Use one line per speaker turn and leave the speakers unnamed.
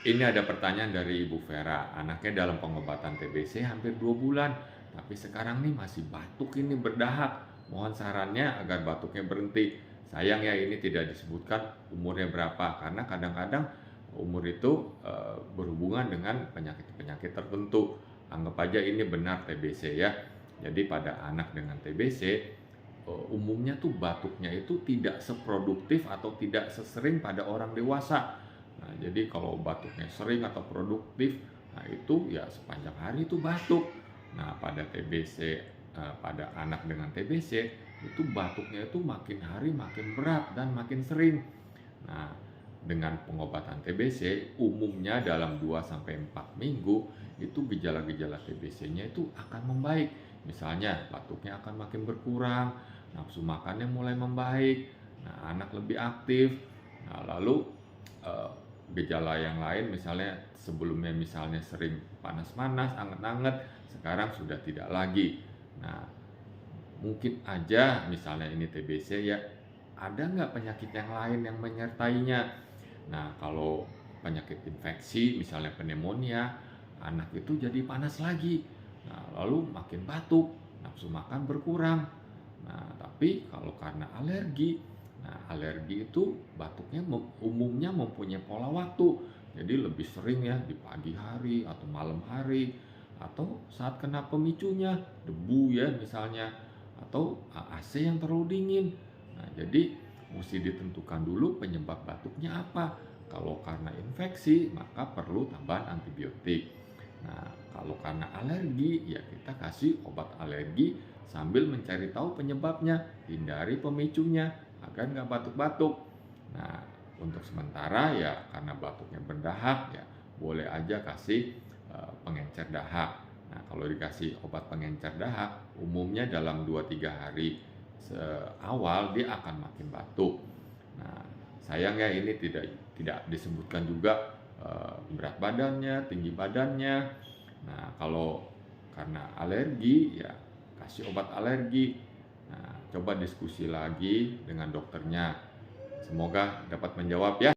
Ini ada pertanyaan dari Ibu Vera, anaknya dalam pengobatan TBC hampir 2 bulan, tapi sekarang nih masih batuk ini berdahak. Mohon sarannya agar batuknya berhenti. Sayang ya ini tidak disebutkan umurnya berapa, karena kadang-kadang umur itu berhubungan dengan penyakit-penyakit tertentu. Anggap aja ini benar TBC ya. Jadi pada anak dengan TBC, umumnya tuh batuknya itu tidak seproduktif atau tidak sesering pada orang dewasa. Nah, jadi kalau batuknya sering atau produktif, nah itu ya sepanjang hari itu batuk. Nah, pada TBC, pada anak dengan TBC, itu batuknya itu makin hari makin berat dan makin sering. Nah, dengan pengobatan TBC, umumnya dalam 2 sampai 4 minggu, itu gejala-gejala TBC-nya itu akan membaik. Misalnya, batuknya akan makin berkurang, nafsu makannya mulai membaik, nah anak lebih aktif. Nah, lalu eh, gejala yang lain misalnya sebelumnya misalnya sering panas-panas, anget-anget, sekarang sudah tidak lagi. Nah, mungkin aja misalnya ini TBC ya, ada nggak penyakit yang lain yang menyertainya? Nah, kalau penyakit infeksi misalnya pneumonia, anak itu jadi panas lagi. Nah, lalu makin batuk, nafsu makan berkurang. Nah, tapi kalau karena alergi, nah alergi itu batuknya umumnya mempunyai pola waktu. Jadi lebih sering ya di pagi hari atau malam hari atau saat kena pemicunya, debu ya misalnya atau AC yang terlalu dingin. Nah, jadi mesti ditentukan dulu penyebab batuknya apa. Kalau karena infeksi, maka perlu tambahan antibiotik. Nah, kalau karena alergi, ya kita kasih obat alergi sambil mencari tahu penyebabnya, hindari pemicunya agar nggak batuk-batuk. Nah, untuk sementara ya karena batuknya berdahak ya boleh aja kasih pengencer dahak. Nah, kalau dikasih obat pengencer dahak, umumnya dalam 2-3 hari awal dia akan makin batuk. Nah, sayangnya ini tidak disebutkan juga berat badannya, tinggi badannya. Nah, kalau karena alergi ya kasih obat alergi. Nah, coba diskusi lagi dengan dokternya. Semoga dapat menjawab ya.